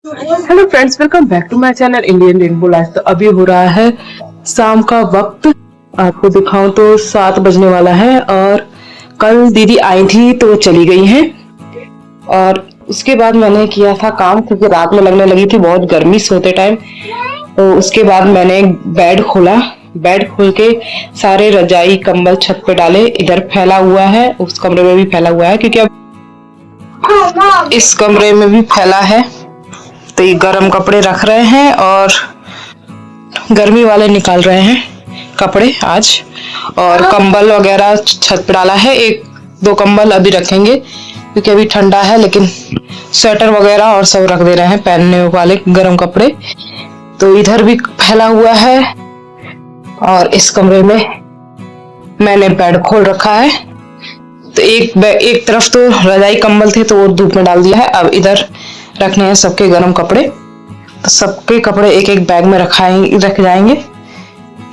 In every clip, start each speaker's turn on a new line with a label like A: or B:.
A: Hello friends, welcome back to my channel Indian rainbow life. तो अभी हो रहा है शाम का वक्त। आपको दिखाऊं तो 7 बजने वाला है और कल दीदी आई थी तो वो चली गई हैं। और उसके बाद मैंने किया था काम, क्योंकि रात में लगने लगी थी बहुत गर्मी सोते टाइम। तो उसके बाद मैंने बेड खोला। बेड खोल के सारे रजाई कंबल छत पे डाले। इधर फैला हुआ है, उस कमरे में भी फैला हुआ है, क्योंकि अब इस कमरे में भी फैला है। तो ये गर्म कपड़े रख रहे हैं और गर्मी वाले निकाल रहे हैं कपड़े आज। और कंबल वगैरह छत पे डाला है। एक दो कंबल अभी रखेंगे क्योंकि अभी ठंडा है, लेकिन स्वेटर वगैरह और सब रख दे रहे हैं पहनने वाले गर्म कपड़े। तो इधर भी फैला हुआ है और इस कमरे में मैंने बेड खोल रखा है। तो एक तरफ तो रजाई कंबल थे तो वो धूप में डाल दिया है। अब इधर रखने हैं सबके गर्म कपड़े। तो सबके कपड़े एक एक बैग में रख जाएंगे।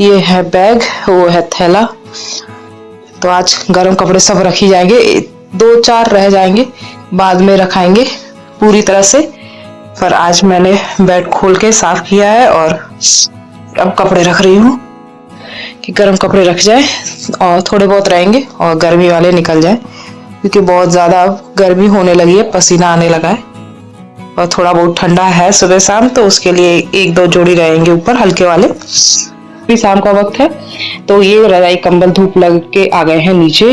A: ये है बैग, वो है थैला। तो आज गर्म कपड़े सब रखी जाएंगे। 2-4 रह जाएंगे, बाद में रखाएंगे पूरी तरह से। पर आज मैंने बेड खोल के साफ किया है और अब कपड़े रख रही हूँ कि गर्म कपड़े रख जाए और थोड़े बहुत रहेंगे और गर्मी वाले निकल जाए, क्योंकि बहुत ज्यादा गर्मी होने लगी है, पसीना आने लगा है। और थोड़ा बहुत ठंडा है सुबह शाम, तो उसके लिए 1-2 जोड़ी रहेंगे ऊपर हल्के वाले। भी शाम का वक्त है तो ये रजाई कंबल धूप लग के आ गए हैं नीचे।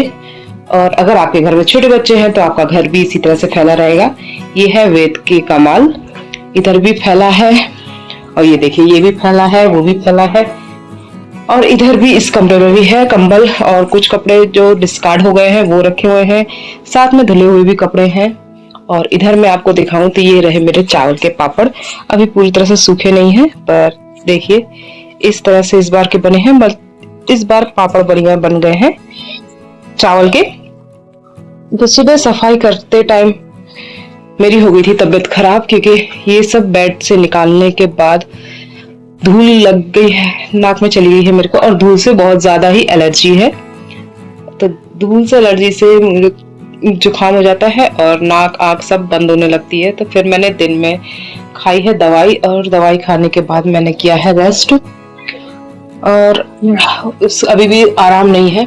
A: और अगर आपके घर में छोटे बच्चे हैं तो आपका घर भी इसी तरह से फैला रहेगा। ये है वेद के कमाल। इधर भी फैला है और ये देखिए, ये भी फैला है, वो भी फैला है। और इधर भी इस कमरे में भी है कंबल और कुछ कपड़े जो डिस्कार्ड हो गए हैं वो रखे हुए हैं। साथ में धुले हुए भी कपड़े हैं। और इधर मैं आपको दिखाऊं तो ये रहे मेरे चावल के पापड़। अभी पूरी तरह से सूखे नहीं हैं, पर देखिए इस तरह से इस बार के बने हैं। बस इस बार पापड़ बढ़िया बन गए हैं चावल के। तो सुबह सफाई करते टाइम मेरी हो गई थी तबीयत खराब, क्योंकि ये सब बेड से निकालने के बाद धूल लग गई है, नाक में चली गई है मेरे को। और धूल से बहुत ज्यादा ही एलर्जी है। तो धूल से एलर्जी से मुझे जुकाम हो जाता है और नाक आँख सब बंद होने लगती है। तो फिर मैंने दिन में खाई है दवाई, और दवाई खाने के बाद मैंने किया है रेस्ट। और अभी भी आराम नहीं है,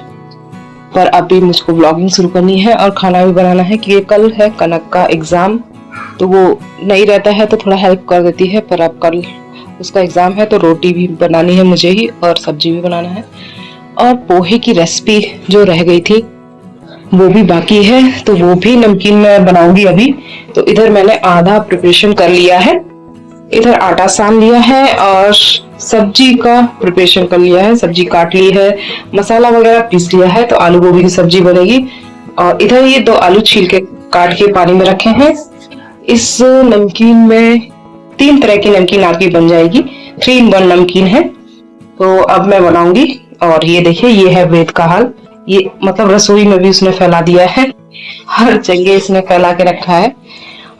A: पर अभी मुझको ब्लॉगिंग शुरू करनी है और खाना भी बनाना है, क्योंकि कल है कनक का एग्जाम। तो वो नहीं रहता है तो थोड़ा हेल्प कर देती है, पर अब कल उसका एग्जाम है तो रोटी भी बनानी है मुझे ही और सब्जी भी बनाना है। और पोहे की रेसिपी जो रह गई थी वो भी बाकी है, तो वो भी नमकीन मैं बनाऊंगी अभी। तो इधर मैंने आधा प्रिपरेशन कर लिया है। इधर आटा सान लिया है और सब्जी का प्रिपरेशन कर लिया है। सब्जी काट ली है, मसाला वगैरह पीस लिया है। तो आलू गोभी की सब्जी बनेगी। और इधर ये 2 आलू छील के काट के पानी में रखे हैं। इस नमकीन में 3 तरह की नमकीन आपकी बन जाएगी। 3 in 1 नमकीन है। तो अब मैं बनाऊंगी। और ये देखिए, ये है वेद का हाल। ये मतलब रसोई में भी उसने फैला दिया है, हर जगह इसने फैला के रखा है।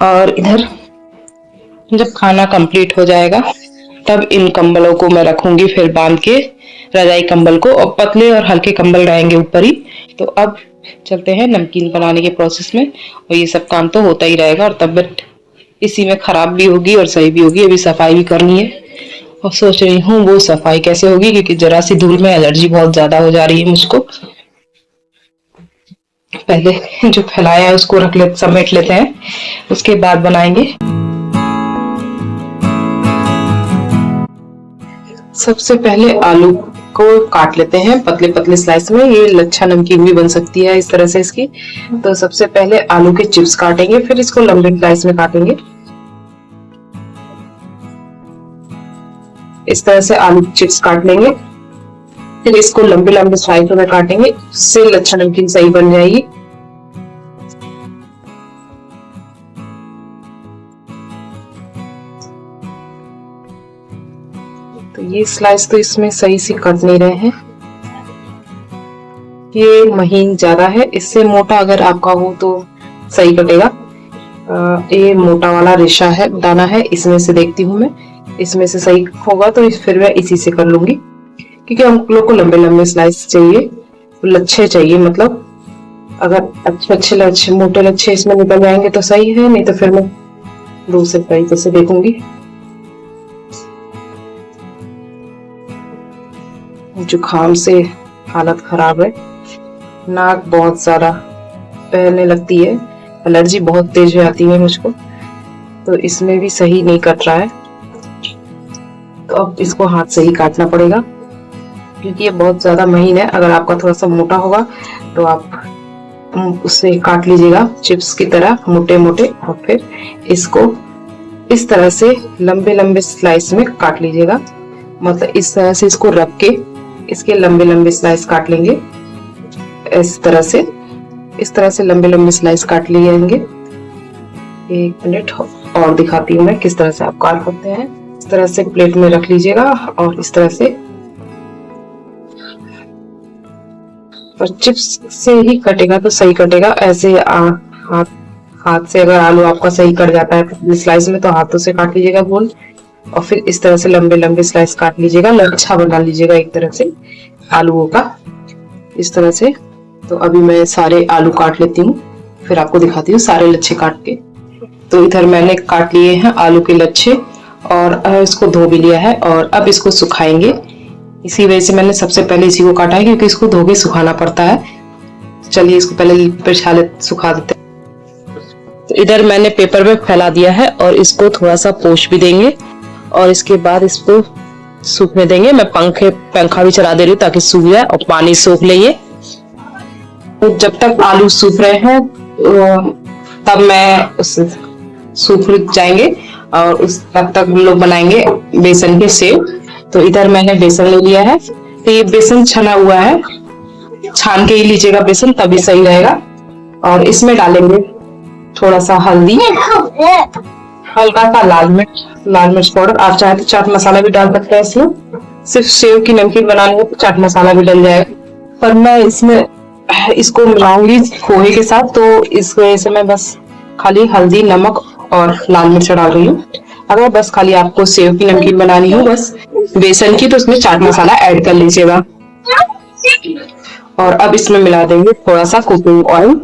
A: और इधर जब खाना कंप्लीट हो जाएगा तब इन कंबलों को मैं रखूंगी फिर बांध के, रजाई कंबल को। और पतले और हल्के कंबल रहेंगे ऊपर ही। तो अब चलते हैं नमकीन बनाने के प्रोसेस में। और ये सब काम तो होता ही रहेगा और तबीयत इसी में खराब भी होगी और सही भी होगी। अभी सफाई भी करनी है और सोच रही हूँ वो सफाई कैसे होगी, क्योंकि जरा सी धूल में एलर्जी बहुत ज्यादा हो जा रही है मुझको। पहले जो फैलाया है उसको समेट लेते हैं, उसके बाद बनाएंगे। सबसे पहले आलू को काट लेते हैं पतले पतले स्लाइस में। ये लच्छा नमकीन भी बन सकती है इस तरह से इसकी। तो सबसे पहले आलू के चिप्स काटेंगे, फिर इसको लंबे स्लाइस में काटेंगे। इस तरह से आलू चिप्स काट लेंगे, फिर इसको लंबे लंबे स्लाइस में काटेंगे। इससे लच्छा नमकीन सही बन जाएगी। तो ये स्लाइस तो इसमें सही से कट नहीं रहे हैं, ये महीन ज्यादा है। इससे मोटा अगर आपका हो तो सही कटेगा। ये मोटा वाला रेशा है, दाना है, इसमें से देखती हूँ मैं, इसमें से सही होगा तो फिर मैं इसी से कर लूंगी, क्योंकि हम लोग को लंबे लंबे स्लाइस चाहिए, लच्छे चाहिए। मतलब अगर अच्छे अच्छे लच्छे, मोटे लच्छे इसमें निकल जाएंगे तो सही है, नहीं तो फिर मैं दूसरे तरीके से देखूंगी। जुकाम से हालत खराब है, नाक बहुत ज्यादा बहने लगती है, एलर्जी बहुत तेज हो जाती है मुझको, तो इसमें भी सही नहीं कट रहा है। तो अब इसको हाथ से ही काटना पड़ेगा क्योंकि ये बहुत ज्यादा महीन है। अगर आपका थोड़ा सा मोटा होगा तो आप उससे काट लीजिएगा चिप्स की तरह मोटे मोटे, और फिर इसको इस तरह से लंबे लंबे स्लाइस में काट लीजिएगा। मतलब इस तरह से इसको रख के इसके लंबे लंबे स्लाइस काट लेंगे। इस तरह से लंबे लंबे स्लाइस काट लिए जाएंगे। एक मिनट और दिखाती हूँ मैं किस तरह से आप काट सकते हैं। इस तरह से प्लेट में रख लीजिएगा और इस तरह से, और चिप्स से ही कटेगा तो सही कटेगा। ऐसे हाथ से अगर आलू आपका सही कट जाता है स्लाइस में तो हाथों से काट लीजिएगा गोल, और फिर इस तरह से लंबे लंबे स्लाइस काट लीजिएगा। लच्छा बना लीजिएगा एक तरह से आलूओं का, इस तरह से। तो अभी मैं सारे आलू काट लेती हूँ, फिर आपको दिखाती हूँ सारे लच्छे काट के। तो इधर मैंने काट लिए हैं आलू के लच्छे और इसको धो भी लिया है, और अब इसको सुखाएंगे। इसी वजह से मैंने सबसे पहले इसी को काटा है क्योंकि इसको धो के सुखाना पड़ता है। चलिए इसको पहले सुखा देते हैं। तो इधर मैंने पेपर पे फैला दिया है और इसको थोड़ा सा पोंछ भी देंगे और इसके बाद इसको सूखने देंगे। मैं पंखा भी चला दे रही हूँ ताकि सूख जाए और पानी सोख ले। तो जब तक आलू सूख रहे हैं तब मैं उस सूख जाएंगे और उस तब तक हम लोग बनाएंगे बेसन के सेव। तो इधर मैंने बेसन ले लिया है। तो ये बेसन छना हुआ है, छान के ही लीजिएगा बेसन तभी सही रहेगा। और इसमें डालेंगे थोड़ा सा हल्दी, हल्का सा लाल मिर्च पाउडर। आप चाहे तो चाट मसाला भी डाल सकते हैं इसमें। सिर्फ सेव की नमकीन बनानी है तो चाट मसाला भी डल जाएगा, पर मैं इसमें इसको मिलाऊंगी पोहे के साथ, तो इस वजह से मैं बस खाली हल्दी, नमक और लाल मिर्च डाल रही हूँ। अगर बस खाली आपको सेव की नमकीन बनानी हो बस बेसन की, तो उसमें चाट मसाला ऐड कर लीजिएगा। और अब इसमें मिला देंगे थोड़ा सा कुकिंग ऑयल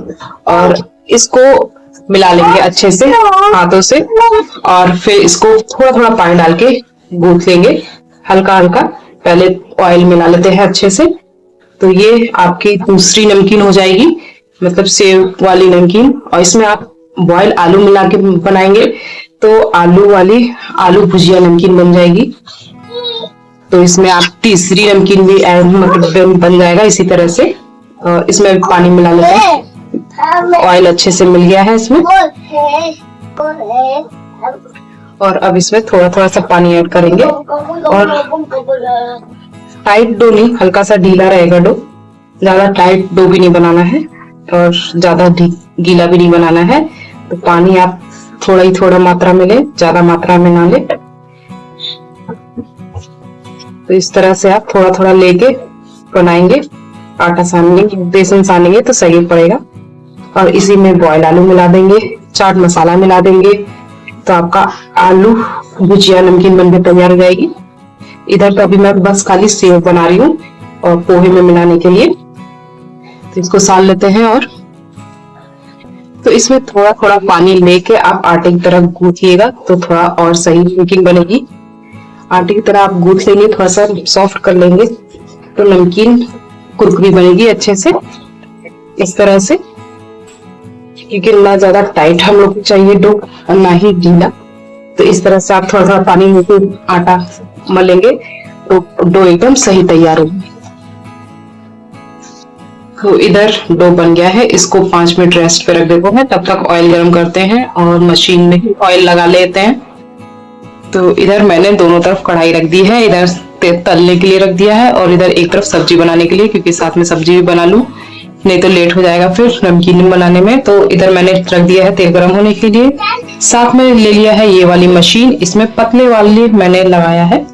A: और इसको मिला लेंगे अच्छे से हाथों से, और फिर इसको थोड़ा थोड़ा पानी डाल के गूंथ लेंगे हल्का हल्का। पहले ऑयल मिला लेते हैं अच्छे से। तो ये आपकी दूसरी नमकीन हो जाएगी, मतलब सेव वाली नमकीन। और इसमें आप बॉयल आलू मिला के बनाएंगे तो आलू भुजिया नमकीन बन जाएगी। तो इसमें आप तीसरी नमकीन भी मतलब बन जाएगा इसी तरह से। इसमें पानी मिला लेते हैं, ऑयल अच्छे से मिल गया है इसमें। और अब इसमें थोड़ा थोड़ा सा पानी ऐड करेंगे, और टाइट डो नहीं, हल्का सा ढीला रहेगा डो। ज्यादा टाइट डो भी नहीं बनाना है और ज्यादा गीला भी नहीं बनाना है। तो पानी आप थोड़ा ही थोड़ा मात्रा में ले, ज्यादा मात्रा में ना ले। तो इस तरह से आप थोड़ा थोड़ा लेके बनाएंगे। आटा सानेंगे, बेसन सानेंगे तो सही पड़ेगा। और इसी में बॉयल आलू मिला देंगे, चाट मसाला मिला देंगे, तो आपका आलू भुजिया नमकीन बनकर तैयार हो जाएगी। इधर तो अभी मैं बस खाली सेव बना रही हूँ और पोहे में मिलाने के लिए। तो इसको सान लेते हैं, और तो इसमें थोड़ा थोड़ा पानी लेके आप आटे की तरह गूंथिएगा तो थोड़ा और सही नमकीन बनेगी। आटे की तरह आप गूंथ लेंगे, थोड़ा सा सॉफ्ट कर लेंगे तो नमकीन कुरकुरी बनेगी अच्छे से इस तरह से। क्योंकि ना ज्यादा टाइट हम लोग को चाहिए डो और ना ही ढीला, तो इस तरह से आप थोड़ा थोड़ा पानी लेके आटा मलेंगे तो डो एकदम सही तैयार होगी। तो इधर डो बन गया है, इसको 5 मिनट रेस्ट पे रख देते हैं। तब तक ऑयल गरम करते हैं और मशीन में ही ऑयल लगा लेते हैं। तो इधर मैंने दोनों तरफ कढ़ाई रख दी है, इधर तलने के लिए रख दिया है और इधर एक तरफ सब्जी बनाने के लिए, क्योंकि साथ में सब्जी भी बना लूं, नहीं तो लेट हो जाएगा फिर नमकीन बनाने में। तो इधर मैंने रख दिया है तेल गरम होने के लिए। साथ में ले लिया है ये वाली मशीन, इसमें पतले वाली मैंने लगाया है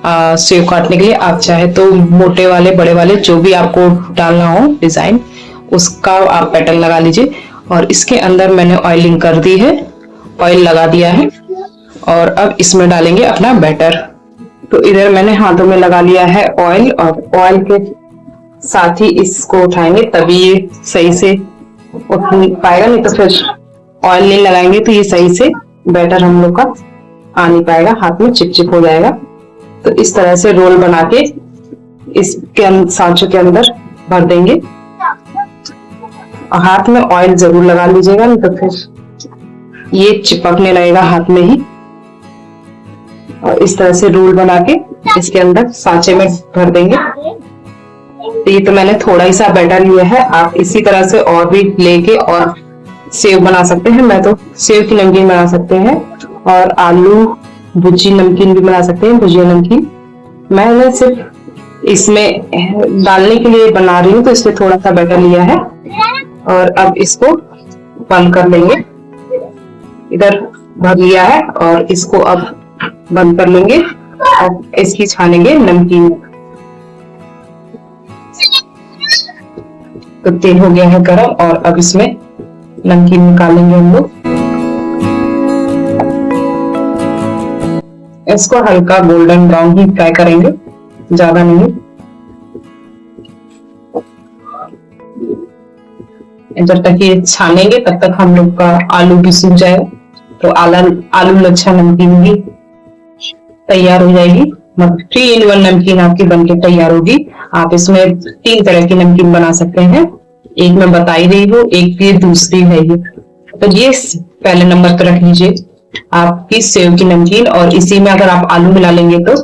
A: सेव काटने के लिए। आप चाहे तो मोटे वाले, बड़े वाले, जो भी आपको डालना हो डिजाइन, उसका आप पैटर्न लगा लीजिए। और इसके अंदर मैंने ऑयलिंग कर दी है, ऑयल लगा दिया है, और अब इसमें डालेंगे अपना बैटर। तो इधर मैंने हाथों में लगा लिया है ऑयल, और ऑयल के साथ ही इसको उठाएंगे तभी ये सही से उठ पाएगा, नहीं तो फिर ऑयल नहीं लगाएंगे तो ये सही से बैटर हम लोग का आ नहीं पाएगा, हाथ में चिपचिप हो जाएगा। तो इस तरह से रोल बना के इसके सांचों के अंदर भर देंगे। और हाथ में ऑयल जरूर लगा लीजिएगा, नहीं तो फिर ये चिपकने लगेगा हाथ में ही। और इस तरह से रोल बना के इसके अंदर सांचे में भर देंगे। तो ये तो मैंने थोड़ा ही सा बैटर लिया है, आप इसी तरह से और भी लेके और सेव बना सकते हैं। मैं तो सेव की नमकीन बना सकते हैं और आलू भुजी नमकीन भी बना सकते हैं, भुजिया नमकीन। मैंने सिर्फ इसमें डालने के लिए बना रही हूँ, तो इसलिए थोड़ा सा बैटर लिया है। और अब इसको बंद कर लेंगे। इधर भर लिया है और इसको अब बंद कर लेंगे और इसकी छानेंगे नमकीन। तो तेल हो गया है गरम और अब इसमें नमकीन निकालेंगे हम लोग। इसको हल्का गोल्डन ब्राउन ही फ्राई करेंगे, ज्यादा नहीं। जब तक ये छानेंगे तब तक हम लोग का आलू भी सूख जाएगा। तो आलू लच्छा नमकीन भी तैयार हो जाएगी। 3-in-1 नमकीन आपकी बनके तैयार होगी। आप इसमें 3 तरह की नमकीन बना सकते हैं, एक मैं बता ही रही हूँ, एक ये दूसरी है ये। तो ये पहले नंबर पर रख लीजिए आपकी सेव की नमकीन, और इसी में अगर आप आलू मिला लेंगे तो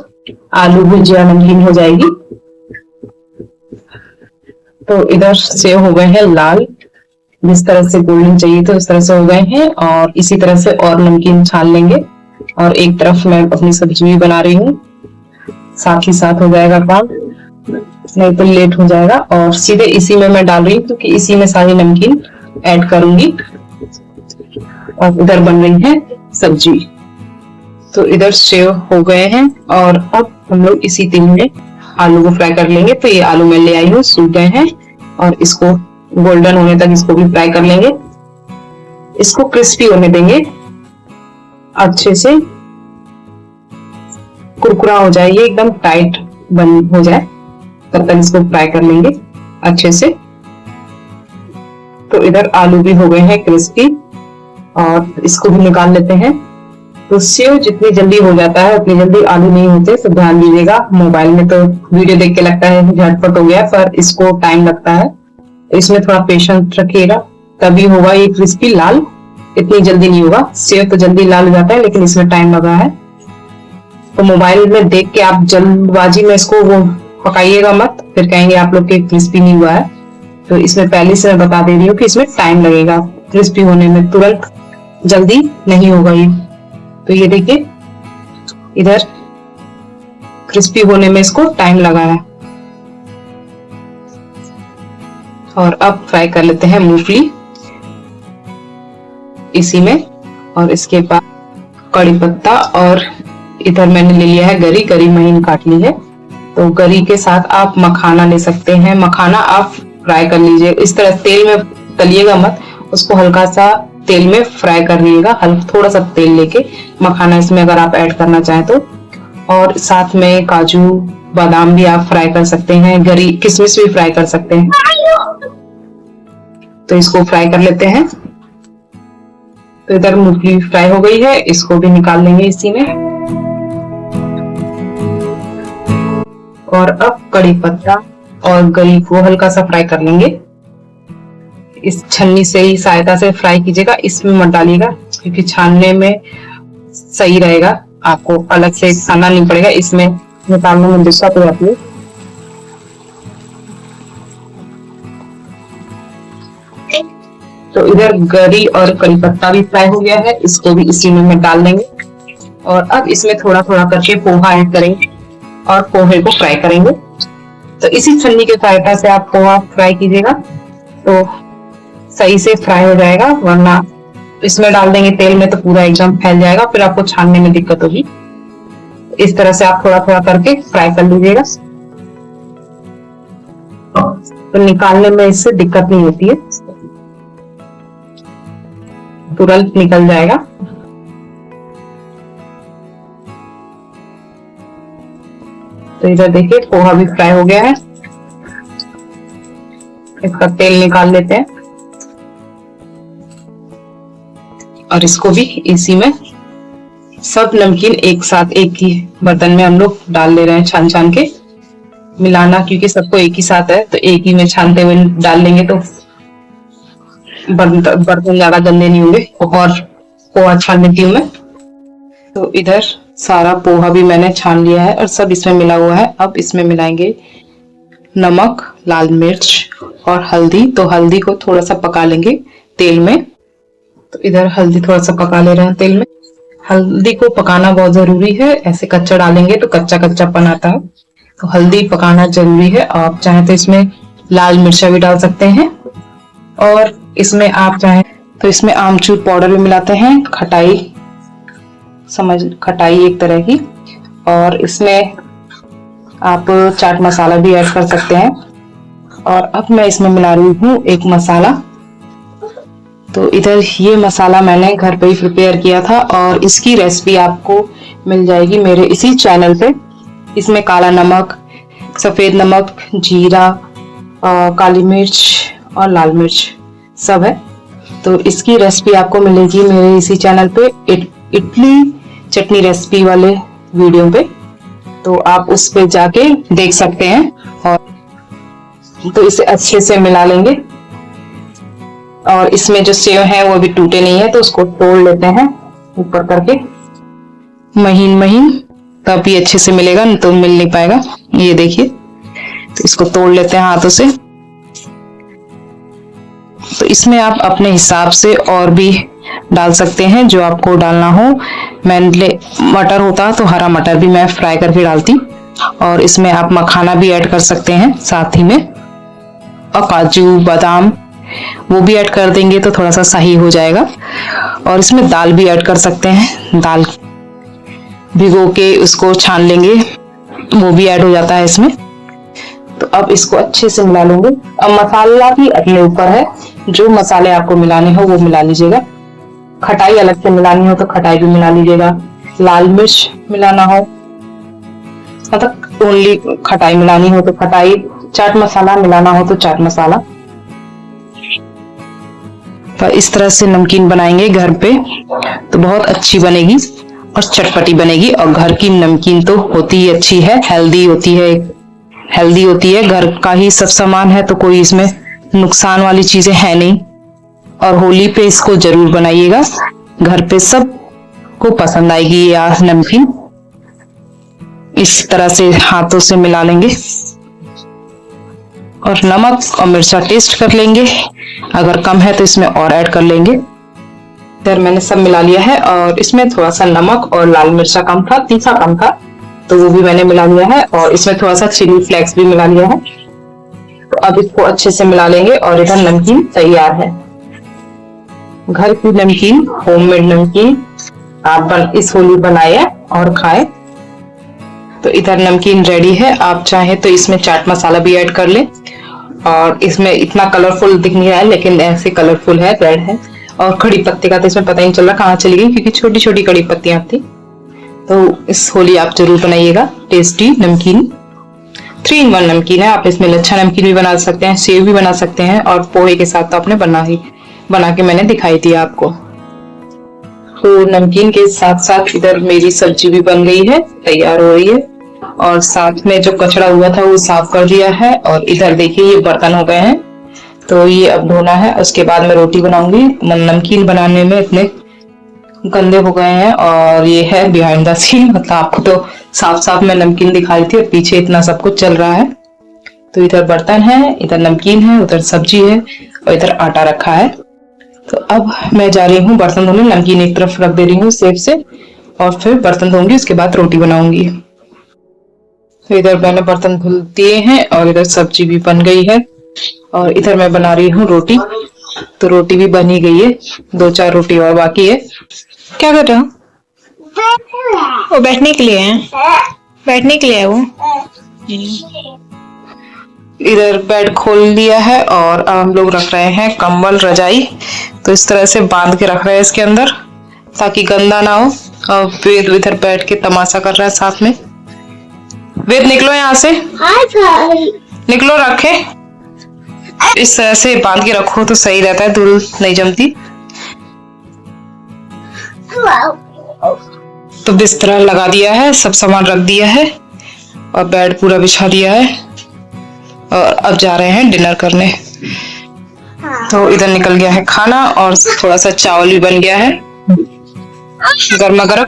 A: आलू भुजिया नमकीन हो जाएगी। तो इधर सेव हो गए हैं लाल, जिस तरह से गोल्डन चाहिए तो इस तरह से हो गए हैं। और इसी तरह से और नमकीन छान लेंगे। और एक तरफ मैं अपनी सब्जी भी बना रही हूँ, साथ ही साथ हो जाएगा काम, नहीं तो लेट हो जाएगा। और सीधे इसी में मैं डाल रही हूँ क्योंकि इसी में सारी नमकीन ऐड करूंगी। और इधर बन रही है सब्जी। तो इधर सेव हो गए हैं और अब हम लोग इसी तेल में आलू को फ्राई कर लेंगे। तो ये आलू मैं ले आई हूँ, सूख गए हैं और इसको गोल्डन होने तक इसको भी फ्राई कर लेंगे। इसको क्रिस्पी होने देंगे, अच्छे से कुरकुरा हो जाए, ये एकदम टाइट बन हो जाए, तब तक इसको फ्राई कर लेंगे अच्छे से। तो इधर आलू भी हो गए हैं क्रिस्पी और इसको भी निकाल लेते हैं। तो सेव जितनी जल्दी हो जाता है उतनी जल्दी आलू नहीं होते, तो ध्यान दीजिएगा। मोबाइल में तो वीडियो देख के लगता है झटपट हो गया, पर इसको टाइम लगता है। इसमें थोड़ा पेशेंस रखिएगा, तभी होगा ये क्रिस्पी लाल, इतनी जल्दी नहीं होगा। सेव तो जल्दी लाल हो जाता है, लेकिन इसमें टाइम लगा है। तो मोबाइल में देख के आप जल्दबाजी में इसको वो पकाइएगा मत, फिर कहेंगे आप लोग के क्रिस्पी नहीं हुआ है। तो इसमें पहले से मैं बता दे रही हूँ कि इसमें टाइम लगेगा क्रिस्पी होने में, तुरंत जल्दी नहीं होगा ये। तो ये देखिए इधर क्रिस्पी होने में इसको टाइम लगा है। और अब फ्राई कर लेते हैं मूंगफली इसी में, और इसके बाद कड़ी पत्ता, और इधर मैंने ले लिया है गरी, गरी महीन काट ली है। तो गरी के साथ आप मखाना ले सकते हैं, मखाना आप फ्राई कर लीजिए। इस तरह तेल में तलिएगा मत, उसको हल्का सा तेल में फ्राई कर लीजिएगा, थोड़ा सा तेल लेके मखाना इसमें अगर आप ऐड करना चाहें तो। और साथ में काजू बादाम भी आप फ्राई कर सकते हैं, गरी किशमिश भी फ्राई कर सकते हैं। तो इसको फ्राई कर लेते हैं। तो इधर मूंगफली फ्राई हो गई है, इसको भी निकाल लेंगे इसी में। और अब कड़ी पत्ता और गरी को हल्का सा फ्राई कर लेंगे। इस छन्नी से ही सहायता से फ्राई कीजिएगा, इसमें मत डालिएगा क्योंकि छानने में सही रहेगा, आपको अलग से खाना नहीं पड़ेगा, इसमें निकालने में दिक्कत हो जाती है। तो इधर गरी और कड़ी पत्ता भी फ्राई हो गया है, इसको भी इसी में डाल देंगे। और अब इसमें थोड़ा थोड़ा करके पोहा ऐड करेंगे और पोहे को फ्राई करेंगे। तो इसी छन्नी की सहायता से आप पोहा फ्राई कीजिएगा तो सही से फ्राई हो जाएगा, वरना इसमें डाल देंगे तेल में तो पूरा एकदम फैल जाएगा, फिर आपको छानने में दिक्कत होगी। इस तरह से आप थोड़ा थोड़ा करके फ्राई कर लीजिएगा, तो निकालने में इससे दिक्कत नहीं होती है, तुरंत निकल जाएगा। तो इधर देखिए पोहा भी फ्राई हो गया है, इसका तेल निकाल लेते हैं और इसको भी इसी में सब नमकीन एक साथ एक ही बर्तन में हम लोग डाल ले रहे हैं, छान छान के मिलाना, क्योंकि सबको एक ही साथ है तो एक ही में छानते हुए डाल लेंगे तो बर्तन ज्यादा गंदे नहीं होंगे। और पोहा छान लेती हूँ मैं। तो इधर सारा पोहा भी मैंने छान लिया है और सब इसमें मिला हुआ है। अब इसमें मिलाएंगे नमक, लाल मिर्च और हल्दी। तो हल्दी को थोड़ा सा पका लेंगे तेल में। तो इधर हल्दी थोड़ा सा पका ले रहे हैं तेल में। हल्दी को पकाना बहुत जरूरी है, ऐसे कच्चा डालेंगे तो कच्चा कच्चापन आता है, तो हल्दी पकाना जरूरी है। आप चाहे तो इसमें लाल मिर्चा भी डाल सकते हैं और इसमें आप चाहे तो इसमें आमचूर पाउडर भी मिलाते हैं, खटाई एक तरह की। और इसमें आप चाट मसाला भी ऐड कर सकते हैं। और अब मैं इसमें मिला रही हूँ एक मसाला। तो इधर ये मसाला मैंने घर पे ही प्रिपेयर किया था और इसकी रेसिपी आपको मिल जाएगी मेरे इसी चैनल पे। इसमें काला नमक, सफेद नमक, जीरा, काली मिर्च और लाल मिर्च सब है। तो इसकी रेसिपी आपको मिलेगी मेरे इसी चैनल पे, इडली चटनी रेसिपी वाले वीडियो पे। तो आप उस पे जाके देख सकते हैं। और तो इसे अच्छे से मिला लेंगे। और इसमें जो सेव है वो भी टूटे नहीं है, तो उसको तोड़ लेते हैं ऊपर करके महीन महीन, तब भी अच्छे से मिलेगा, नहीं तो मिल नहीं पाएगा। ये देखिए, तो इसको तोड़ लेते हैं हाथों से। तो इसमें आप अपने हिसाब से और भी डाल सकते हैं जो आपको डालना हो। मैंने मटर होता तो हरा मटर भी मैं फ्राई करके डालती, और इसमें आप मखाना भी ऐड कर सकते हैं साथ ही में, और काजू बादाम वो भी ऐड कर देंगे तो थोड़ा सा सही हो जाएगा। और इसमें दाल भी ऐड कर सकते हैं, दाल भिगो के उसको छान लेंगे, वो भी ऐड हो जाता है इसमें। तो अब इसको अच्छे से मिला लेंगे। अब मसाला भी अपने ऊपर है, जो मसाले आपको मिलाने हो वो मिला लीजिएगा। खटाई अलग से मिलानी हो तो खटाई भी मिला लीजिएगा, लाल मिर्च मिलाना हो मतलब ओनली खटाई मिलानी हो तो खटाई, चाट मसाला मिलाना हो तो चाट मसाला। तो इस तरह से नमकीन बनाएंगे घर पे तो बहुत अच्छी बनेगी और चटपटी बनेगी। और घर की नमकीन तो होती ही अच्छी है, हेल्दी होती है, घर का ही सब सामान है, तो कोई इसमें नुकसान वाली चीजें है नहीं। और होली पे इसको जरूर बनाइएगा, घर पे सब को पसंद आएगी ये नमकीन। इस तरह से हाथों से मिला लेंगे और नमक और मिर्चा टेस्ट कर लेंगे, अगर कम है तो इसमें और ऐड कर लेंगे। इधर मैंने सब मिला लिया है और इसमें थोड़ा सा नमक और लाल मिर्चा कम था, तीखा कम था, तो वो भी मैंने मिला लिया है। और इसमें थोड़ा सा चिली फ्लेक्स भी मिला लिया है। तो अब इसको अच्छे से मिला लेंगे और इधर नमकीन तैयार है। घर की नमकीन, होममेड नमकीन आप इस होली बनाए और खाए। तो इधर नमकीन रेडी है। आप चाहे तो इसमें चाट मसाला भी ऐड कर लें। और इसमें इतना कलरफुल दिख नहीं रहा है, लेकिन ऐसे कलरफुल है, रेड है। और कड़ी पत्ते का तो इसमें पता ही नहीं चल रहा कहाँ चली गई, क्योंकि छोटी छोटी कड़ी पत्तियां थी। तो इस होली आप जरूर बनाइएगा। टेस्टी नमकीन 3 in 1 नमकीन है। आप इसमें लच्छा नमकीन भी बना सकते हैं, सेव भी बना सकते हैं, और पोहे के साथ तो आपने बना के मैंने दिखाई दिया आपको। तो नमकीन के साथ साथ इधर मेरी सब्जी भी बन गई है, तैयार हो रही है। और साथ में जो कचरा हुआ था वो साफ कर दिया है। और इधर देखिए ये बर्तन हो गए हैं, तो ये अब धोना है। उसके बाद मैं रोटी बनाऊंगी। नमकीन बनाने में इतने गंदे हो गए हैं। और ये है बिहाइंड द सीन, मतलब आपको तो साफ साफ मैं नमकीन दिखाई थी और पीछे इतना सब कुछ चल रहा है। तो इधर बर्तन है, इधर नमकीन है, उधर सब्जी है और इधर आटा रखा है। तो अब मैं जा रही हूँ बर्तन धोने। नमकीन एक तरफ रख दे रही हूँ सेफ से, और फिर बर्तन धोऊंगी, उसके बाद रोटी बनाऊंगी। तो इधर मैंने बर्तन धुल दिए हैं और इधर सब्जी भी बन गई है। और इधर मैं बना रही हूँ रोटी। तो रोटी भी बन ही गई है, 2-4 रोटी और बाकी है। क्या कर रहे हो? वो बैठने के लिए है, बैठने के लिए है वो। इधर बेड खोल दिया है और अब हम लोग रख रहे हैं कंबल, रजाई। तो इस तरह से बांध के रख रहे हैं इसके अंदर, ताकि गंदा ना हो। और वेद इधर बैठ के तमाशा कर रहा है साथ में। वेद निकलो यहाँ से, निकलो, रखे। इस तरह से बांध के रखो तो सही रहता है, धूल नहीं जमती। तो बिस्तर लगा दिया है, सब सामान रख दिया है और बेड पूरा बिछा दिया है और अब जा रहे हैं डिनर करने। तो इधर निकल गया है खाना और थोड़ा सा चावल भी बन गया है गर्मा गर्म।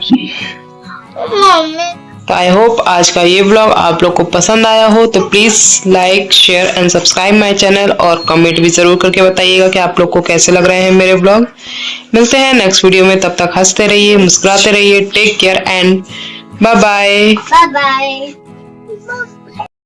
A: तो आई होप आज का ये व्लॉग आप लोग को पसंद आया हो, तो please like share and subscribe my channel और कमेंट भी जरूर करके बताइएगा कि आप लोग को कैसे लग रहे हैं मेरे व्लॉग। मिलते हैं नेक्स्ट वीडियो में, तब तक हंसते रहिए, मुस्कुराते रहिए। Take care and bye bye.